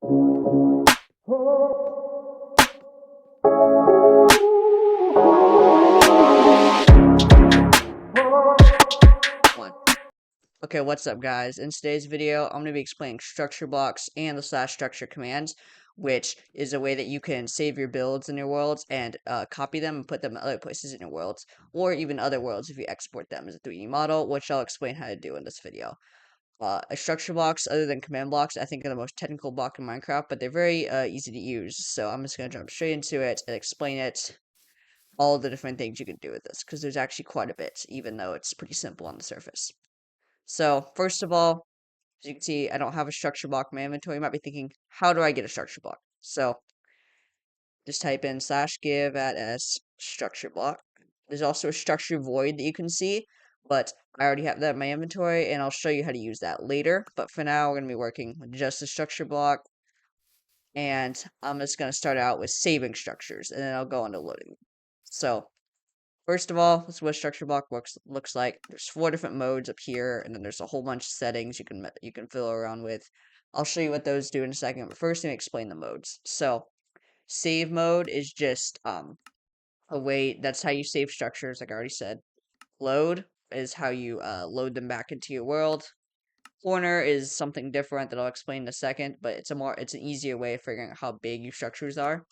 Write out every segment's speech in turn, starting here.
One. Okay, what's up guys? In today's video, I'm going to be explaining structure blocks and the slash structure commands, which is a way that you can save your builds in your worlds and copy them and put them in other places in your worlds, or even other worlds if you export them as a 3D model, which I'll explain how to do in this video. Structure blocks, other than command blocks, I think are the most technical block in Minecraft, but they're very easy to use, so I'm just going to jump straight into it and explain it, all the different things you can do with this, because there's actually quite a bit, even though it's pretty simple on the surface. So, first of all, as you can see, I don't have a structure block in my inventory. You might be thinking, how do I get a structure block? So, just type in /give at s structure block. There's also a structure void that you can see, but I already have that in my inventory, and I'll show you how to use that later. But for now, we're going to be working with just a structure block, and I'm just going to start out with saving structures, and then I'll go on to loading. So, first of all, this is what structure block looks like. There's 4 different modes up here, and then there's a whole bunch of settings you can fiddle around with. I'll show you what those do in a second, but first let me explain the modes. So, save mode is just a way that's how you save structures, like I already said. Load is how you load them back into your world. Corner is something different that I'll explain in a second, but it's an easier way of figuring out how big your structures are.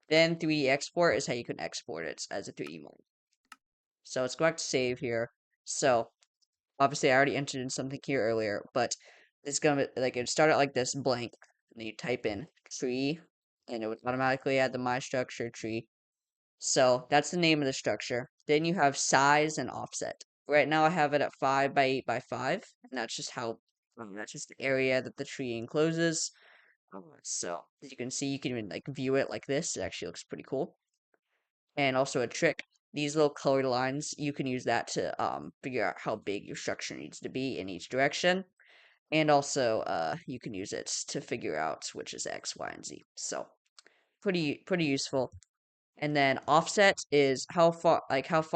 Then 3D export is how you can export it as a 3D model. So let's go back to save here. So obviously I already entered in something here earlier, but it's gonna like it started like this blank, and then you type in tree, and it would automatically add the my structure tree. So that's the name of the structure. Then you have size and offset. Right now I have it at 5 by 8 by 5, and that's just that's just the area that the tree encloses. So as you can see, you can even like view it like this. It actually looks pretty cool. And also a trick, these little colored lines, you can use that to figure out how big your structure needs to be in each direction. And also you can use it to figure out which is X, Y, and Z. So pretty useful. And then offset is how far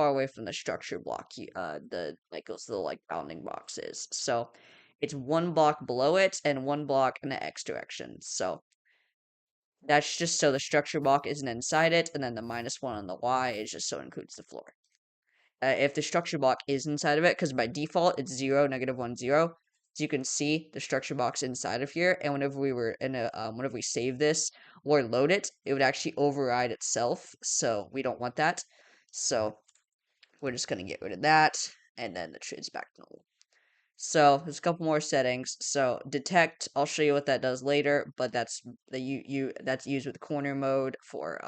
away from the structure block the like those little like bounding box is. So it's 1 block below it and 1 block in the X direction. So that's just so the structure block isn't inside it, and then the -1 on the Y is just so it includes the floor. If the structure block is inside of it, because by default it's 0, -1, 0. As you can see, the structure block's inside of here, and whenever we save this or load it, it would actually override itself. So we don't want that. So we're just gonna get rid of that, and then the trade's back to normal. So there's a couple more settings. So detect, I'll show you what that does later, but that's used with corner mode for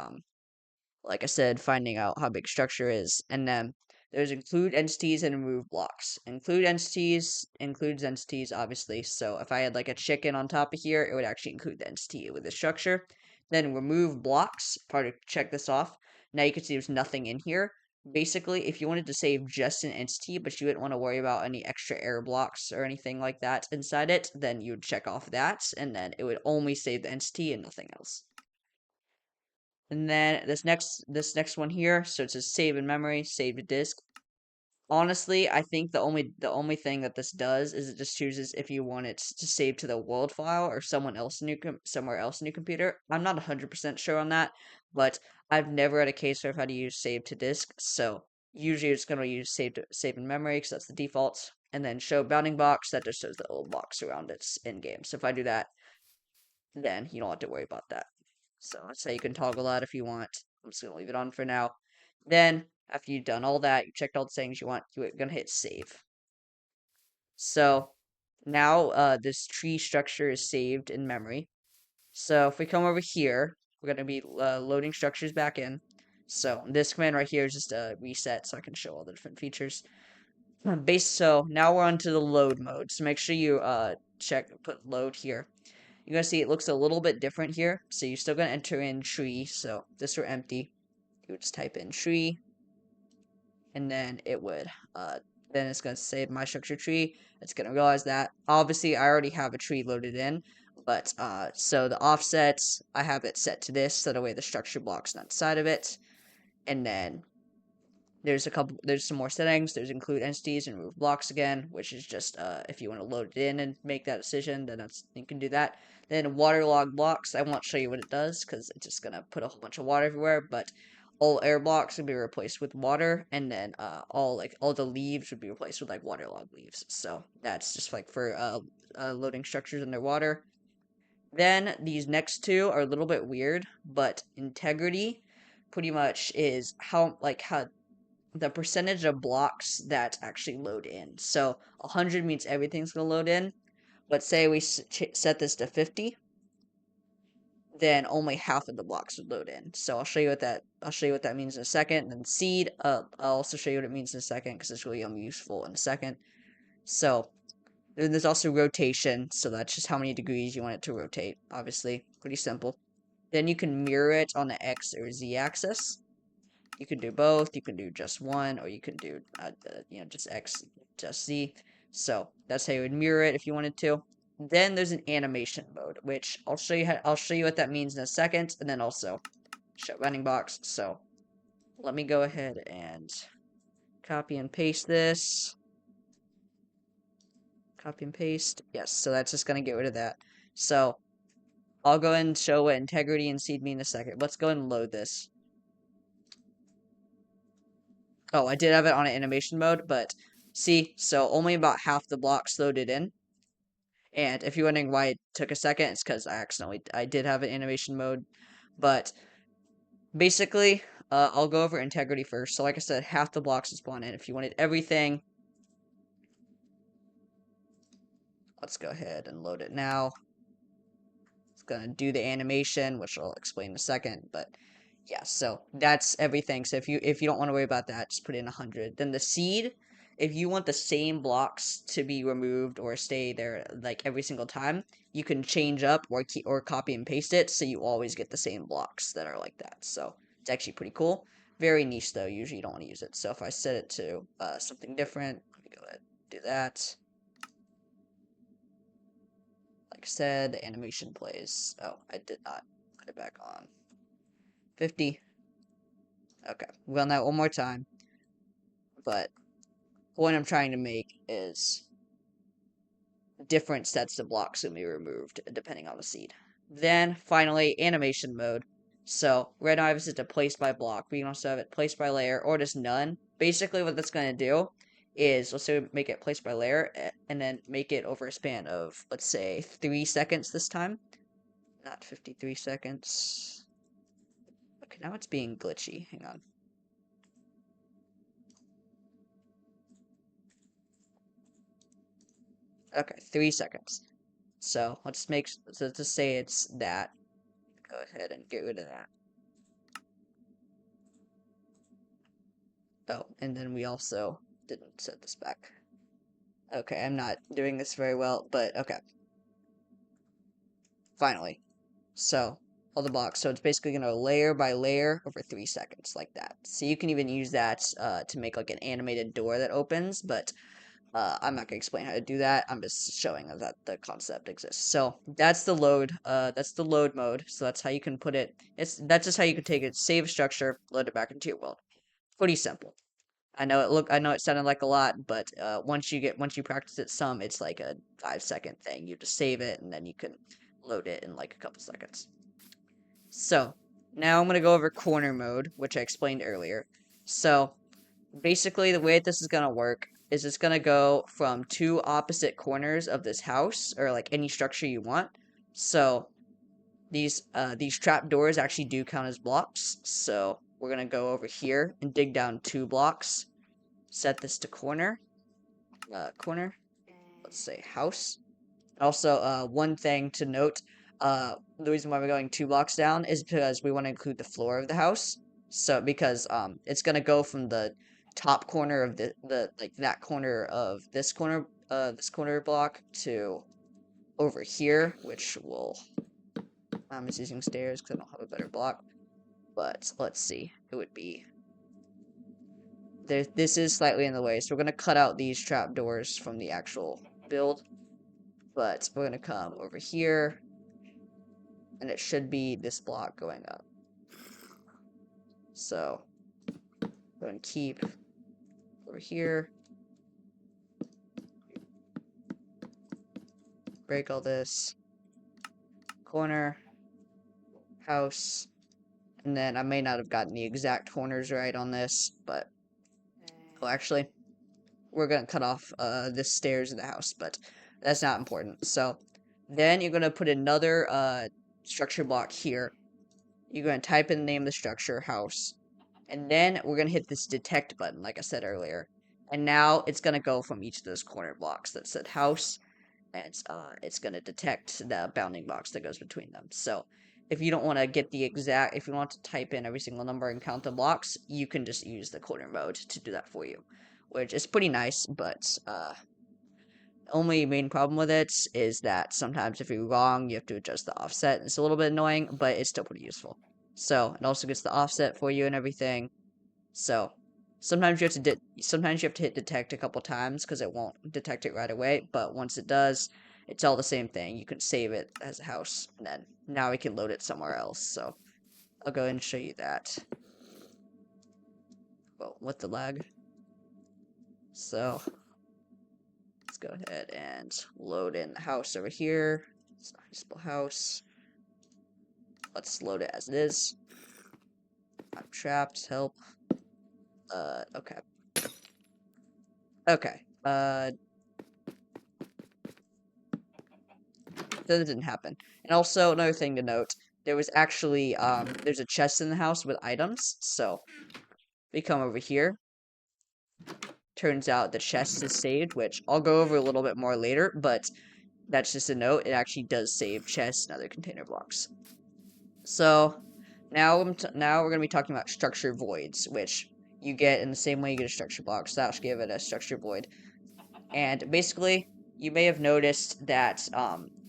like I said, finding out how big structure is. And then there's include entities and remove blocks. Include entities includes entities, obviously. So if I had like a chicken on top of here, it would actually include the entity with the structure. Then remove blocks, part of check this off. Now you can see there's nothing in here. Basically, if you wanted to save just an entity, but you didn't want to worry about any extra error blocks or anything like that inside it, then you would check off that, and then it would only save the entity and nothing else. And then this next one here, so it says save in memory, save to disk. Honestly, I think the only thing that this does is it just chooses if you want it to save to the world file or somewhere else in your computer. I'm not 100% sure on that, but I've never had a case where I've had to use save to disk. So usually it's going to use save in memory because that's the default, and then show bounding box that just shows the old box around it in game. So if I do that, then you don't have to worry about that. So let's say you can toggle that if you want. I'm just gonna leave it on for now. Then after you've done all that, you checked all the settings you want, you're gonna hit save. So now this tree structure is saved in memory. So if we come over here, we're gonna be loading structures back in. So this command right here is just a reset, so I can show all the different features. So now we're onto the load mode. So make sure you put load here. You're gonna see it looks a little bit different here. So you're still gonna enter in tree. So this were empty. You would just type in tree, and then then it's gonna save my structure tree. It's gonna realize that. Obviously, I already have a tree loaded in, but so the offsets I have it set to this, so that way the structure block's not inside of it. And then there's some more settings. There's include entities and remove blocks again, which is just if you want to load it in and make that decision, then you can do that. Then waterlogged blocks, I won't show you what it does because it's just gonna put a whole bunch of water everywhere, but all air blocks would be replaced with water, and then all the leaves would be replaced with like waterlogged leaves. So that's just like for loading structures underwater. Then these next two are a little bit weird, but integrity pretty much is how the percentage of blocks that actually load in. So 100 means everything's gonna load in. But say we set this to 50, then only half of the blocks would load in. So I'll show you what that means in a second. And then seed, I'll also show you what it means in a second because it's really useful in a second. So then there's also rotation, so that's just how many degrees you want it to rotate. Obviously, pretty simple. Then you can mirror it on the X or Z axis. You can do both. You can do just one, or you can do just X, just Z. So that's how you would mirror it if you wanted to. Then there's an animation mode, which I'll show you what that means in a second, and then also show running box. So let me go ahead and copy and paste this. Copy and paste. Yes, so that's just gonna get rid of that. So I'll go ahead and show what integrity and seed mean in a second. Let's go ahead and load this. Oh, I did have it on an animation mode, but see, so only about half the blocks loaded in. And if you're wondering why it took a second, it's because I did have an animation mode. But basically, I'll go over integrity first. So like I said, half the blocks will spawn in. If you wanted everything, let's go ahead and load it now. It's gonna do the animation, which I'll explain in a second, but yeah, so that's everything. So if you don't want to worry about that, just put in 100. Then the seed, if you want the same blocks to be removed or stay there like every single time, you can change up or copy and paste it so you always get the same blocks that are like that. So it's actually pretty cool. Very niche though. Usually you don't want to use it. So if I set it to something different, let me go ahead and do that. Like I said, the animation plays. Oh, I did not put it back on. 50. Okay, well now one more time. But the point I'm trying to make is different sets of blocks can be removed depending on the seed. Then finally, animation mode. So right now I have it set to place by block. We can also have it placed by layer or just none. Basically what that's going to do is, let's say make it placed by layer and then make it over a span of, let's say, 3 seconds this time. Not 53 seconds. Okay, now it's being glitchy. Hang on. Okay, 3 seconds. So let's just say it's that. Go ahead and get rid of that. Oh, and then we also didn't set this back. Okay, I'm not doing this very well, but okay. Finally. So, all the blocks. So it's basically going to layer by layer over 3 seconds, like that. So you can even use that to make like an animated door that opens, but I'm not going to explain how to do that. I'm just showing that the concept exists. So that's the load. That's the load mode. So that's how you can put it. That's just how you can take it, save a structure, load it back into your world. Pretty simple. I know it sounded like a lot, but once you practice it some, it's like a 5-second thing. You just save it and then you can load it in like a couple seconds. So now I'm gonna go over corner mode, which I explained earlier. So basically the way this is gonna work is it's gonna go from 2 opposite corners of this house or like any structure you want. So these trap doors actually do count as blocks. So we're gonna go over here and dig down 2 blocks. Set this to corner. Corner. Let's say house. Also, one thing to note, the reason why we're going 2 blocks down is because we want to include the floor of the house. So because it's gonna go from the top corner of the like that corner of this corner block to over here, which will I'm just using stairs because I don't have a better block. But let's see, it would be there. This is slightly in the way, so we're gonna cut out these trapdoors from the actual build. But we're gonna come over here, and it should be this block going up. So Go and keep over here. Break all this. Corner. House. And then I may not have gotten the exact corners right on this, but... Oh, actually, we're going to cut off the stairs of the house, but that's not important. So, then you're going to put another structure block here. You're going to type in the name of the structure, house. And then we're going to hit this detect button, like I said earlier. And now it's going to go from each of those corner blocks that said house, and it's going to detect the bounding box that goes between them. So if you don't want to get the exact, if you want to type in every single number and count the blocks, you can just use the corner mode to do that for you, which is pretty nice, but only main problem with it is that sometimes if you're wrong, you have to adjust the offset. It's a little bit annoying, but it's still pretty useful. So it also gets the offset for you and everything. So sometimes you have to hit detect a couple times because it won't detect it right away. But once it does, it's all the same thing. You can save it as a house, and then now we can load it somewhere else. So I'll go ahead and show you that. Well, with the lag. So let's go ahead and load in the house over here. It's not usable house. Let's load it as it is. I'm trapped. Help. Okay. Okay. That didn't happen. And also, another thing to note, there was actually, there's a chest in the house with items, so we come over here. Turns out the chest is saved, which I'll go over a little bit more later, but that's just a note. It actually does save chests and other container blocks. So, now we're going to be talking about structure voids, which you get in the same way you get a structure block, / give it a structure void. And basically, you may have noticed that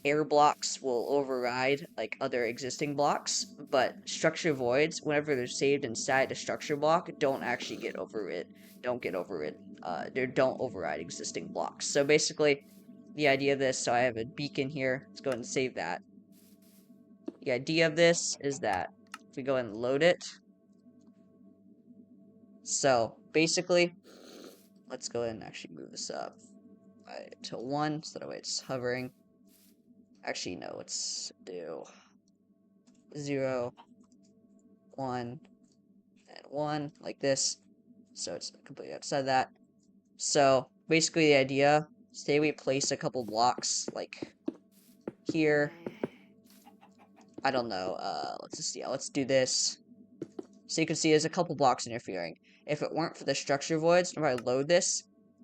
air blocks will override like other existing blocks, but structure voids, whenever they're saved inside a structure block, don't actually get overridden. They don't override existing blocks. So basically, the idea of this, so I have a beacon here. Let's go ahead and save that. The idea of this is that if we go and load it, so basically, let's go ahead and actually move this up to 1, so that way it's hovering. Actually, no, let's do 0, 1, and 1, like this. So it's completely outside that. So basically the idea, say we place a couple blocks, like here. I don't know, let's just see, let's do this. So you can see there's a couple blocks interfering. If it weren't for the structure voids, if I load this,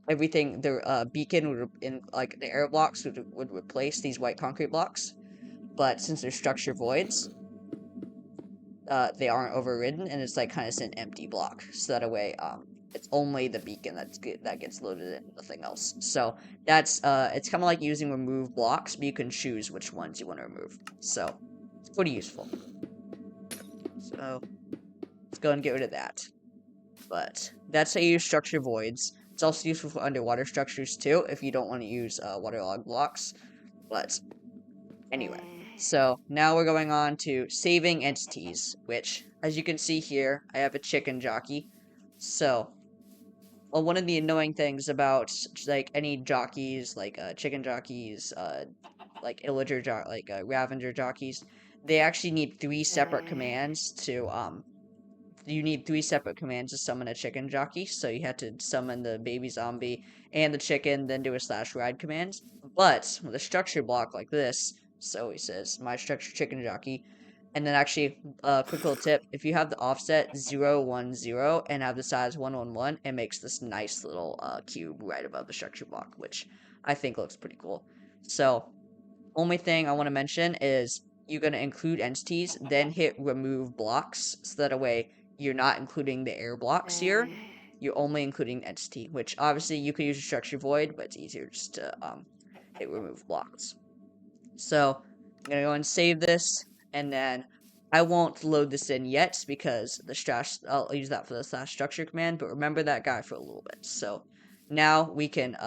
everything, the beacon would, like the air blocks would replace these white concrete blocks. But since they're structure voids, they aren't overridden, and it's like kind of an empty block. So that way, it's only the beacon that gets loaded in, nothing else. So that's it's kind of like using remove blocks, but you can choose which ones you want to remove. So it's pretty useful. So let's go and get rid of that. But that's how you use structure voids. It's also useful for underwater structures too, if you don't want to use waterlogged blocks. But anyway, so now we're going on to saving entities, which, as you can see here, I have a chicken jockey. So, well, one of the annoying things about like any jockeys, like chicken jockeys, like illager Ravager jockeys, they actually need 3 separate commands to you need 3 separate commands to summon a chicken jockey. So you have to summon the baby zombie and the chicken, then do a /ride command. But with a structure block like this, so he says my structure chicken jockey, and then actually quick little tip: if you have the offset 0, 1, 0 and have the size 1, 1, 1, it makes this nice little cube right above the structure block, which I think looks pretty cool. So only thing I want to mention is you're going to include entities, then hit remove blocks, so that way you're not including the air blocks here. You're only including entity, which obviously you could use a structure void, but it's easier just to hit remove blocks. So I'm going to go and save this, and then I won't load this in yet because I'll use that for the /structure command, but remember that guy for a little bit. So now we can,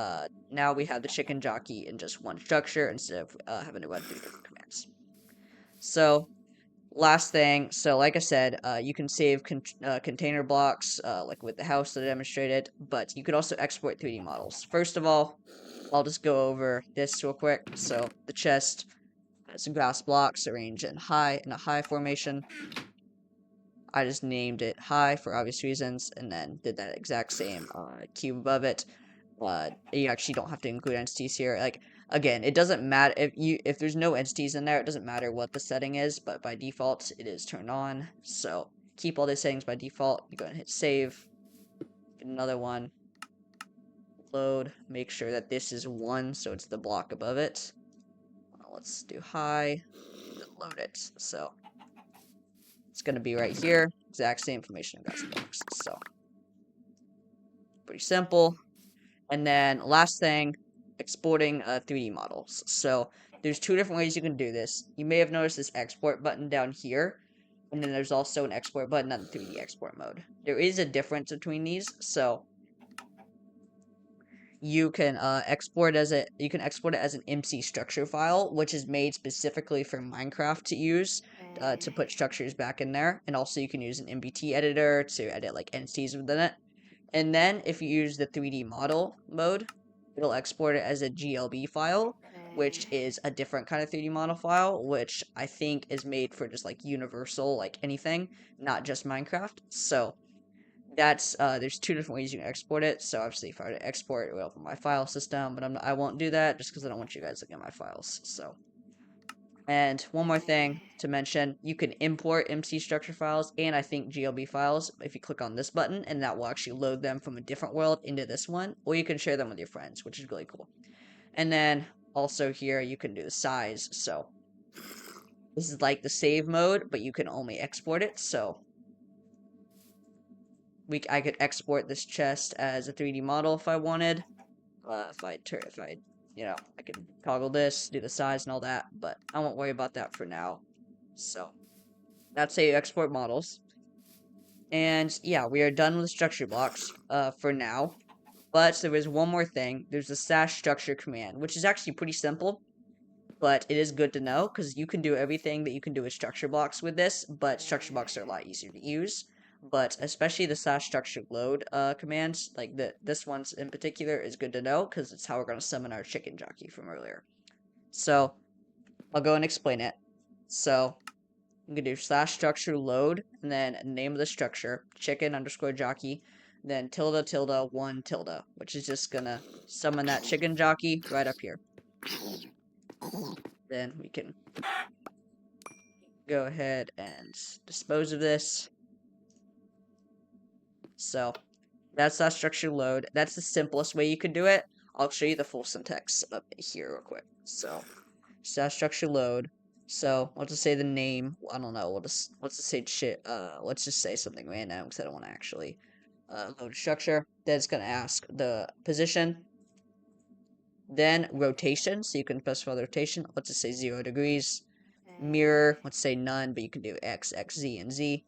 now we have the chicken jockey in just one structure instead of having to run 3 different commands. So last thing, so like I said, you can save container blocks, like with the house that I demonstrated, but you could also export 3D models. First of all, I'll just go over this real quick. So the chest has some grass blocks arranged in a high formation. I just named it high for obvious reasons, and then did that exact same cube above it. You actually don't have to include entities here. Like again, it doesn't matter if there's no entities in there. It doesn't matter what the setting is, but by default it is turned on. So keep all these settings by default. You go ahead and hit save. Get another one. Load. Make sure that this is 1, so it's the block above it. Let's do high. Then load it. So it's gonna be right here. Exact same information in grass blocks. So pretty simple. And then last thing, exporting 3D models. So there's 2 different ways you can do this. You may have noticed this export button down here, and then there's also an export button on the 3D export mode. There is a difference between these, so you can export it as an MC structure file, which is made specifically for Minecraft to use to put structures back in there, and also you can use an MBT editor to edit like entities within it. And then if you use the 3D model mode, it'll export it as a GLB file, which is a different kind of 3D model file, which I think is made for just like universal, like anything, not just Minecraft. So that's there's 2 different ways you can export it. So obviously if I were to export it, it would open my file system, but I won't do that just because I don't want you guys to get my files. So. And one more thing to mention, you can import MC structure files and I think GLB files if you click on this button, and that will actually load them from a different world into this one, or you can share them with your friends, which is really cool. And then also here you can do the size. So this is like the save mode, but you can only export it. So I could export this chest as a 3D model if I wanted. I can toggle this, do the size and all that, but I won't worry about that for now. So that's how you export models. And yeah, we are done with structure blocks for now. But there is one more thing. There's the slash structure command, which is actually pretty simple, but it is good to know because you can do everything that you can do with structure blocks with this, but structure blocks are a lot easier to use. But especially the slash structure load commands, like this one's in particular, is good to know because it's how we're going to summon our chicken jockey from earlier. So I'll go and explain it. So I'm gonna do slash structure load and then name of the structure chicken underscore jockey, then tilde tilde 1 tilde, which is just gonna summon that chicken jockey right up here. Then we can go ahead and dispose of this. So that's that structure load. That's the simplest way you could do it. I'll show you the full syntax up here real quick. So slash structure load. So let's just say the name. I don't know. Let's just say shit. Let's just say something random because I don't want to actually load a structure. Then it's gonna ask the position. Then rotation. So you can specify the rotation. Let's just say 0 degrees. Mirror. Let's say none, but you can do X, X, Z, and Z.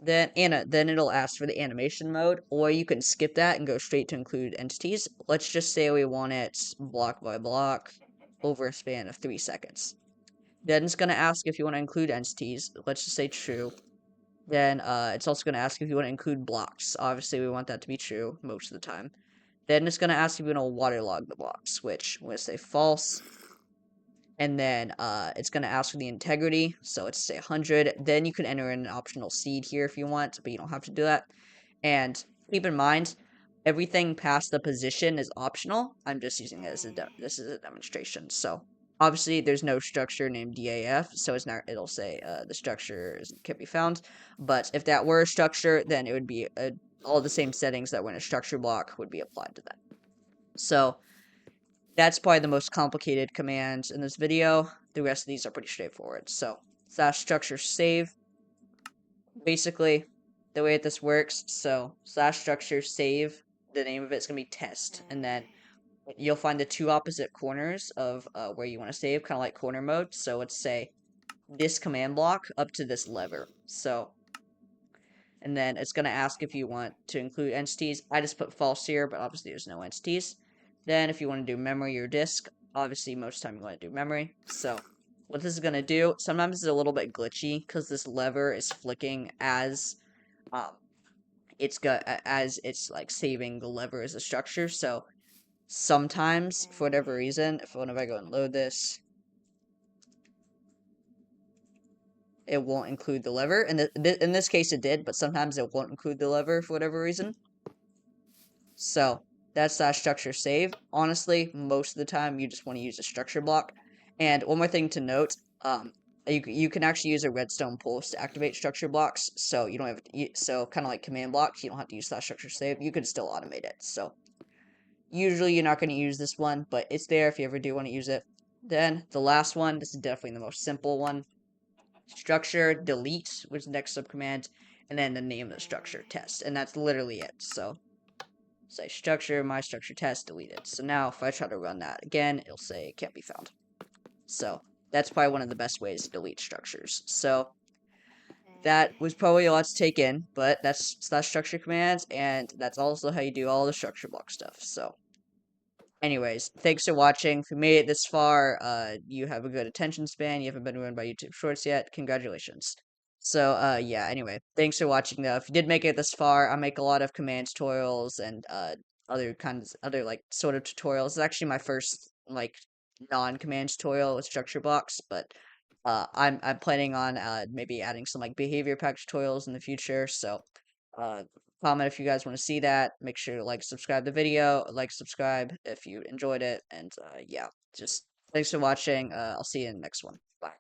Then it'll ask for the animation mode, or you can skip that and go straight to include entities. Let's just say we want it block by block over a span of 3 seconds. Then it's going to ask if you want to include entities. Let's just say true. Then it's also going to ask if you want to include blocks. Obviously, we want that to be true most of the time. Then it's going to ask if you want to waterlog the blocks, which I'm going to say false. And then it's going to ask for the integrity, so let's say 100. Then you can enter in an optional seed here if you want, but you don't have to do that. And keep in mind, everything past the position is optional. I'm just using it as this is a demonstration. So obviously there's no structure named DAF, so it'll say the structure can be found. But if that were a structure, then it would be all the same settings that were in a structure block would be applied to that. So that's probably the most complicated commands in this video. The rest of these are pretty straightforward. So, slash structure save. Basically, the way that this works, so slash structure save, the name of it's going to be test. And then you'll find the 2 opposite corners of where you want to save, kind of like corner mode. So let's say this command block up to this lever. So, and then it's going to ask if you want to include entities. I just put false here, but obviously there's no entities. Then if you want to do memory or disk, obviously most of the time you want to do memory. So what this is gonna do, sometimes it's a little bit glitchy because this lever is flicking as um as it's like saving the lever as a structure. So sometimes for whatever reason, if I go and load this, it won't include the lever. And in this case, it did, but sometimes it won't include the lever for whatever reason. So that's that structure save. Honestly, most of the time you just want to use a structure block. And one more thing to note, you can actually use a redstone pulse to activate structure blocks. So you don't have to, so kind of like command blocks, you don't have to use that structure save. You can still automate it. So usually you're not going to use this one, but it's there if you ever do want to use it. Then the last one, this is definitely the most simple one. Structure delete, which is the next subcommand, and then the name of the structure test, and that's literally it. So say structure, my structure test deleted. So now if I try to run that again, it'll say can't be found. So that's probably one of the best ways to delete structures. So that was probably a lot to take in, but that's slash structure commands, and that's also how you do all the structure block stuff. So anyways, thanks for watching. If you made it this far, you have a good attention span. You haven't been ruined by YouTube Shorts yet. Congratulations. So, yeah, anyway, thanks for watching though. If you did make it this far, I make a lot of command tutorials and, other, like, sort of tutorials. It's actually my first, like, non-command tutorial with structure blocks, but, I'm planning on, maybe adding some, like, behavior pack tutorials in the future, so, uh, comment if you guys want to see that. Make sure to like, subscribe the video, like, subscribe if you enjoyed it, and yeah, just thanks for watching. I'll see you in the next one. Bye.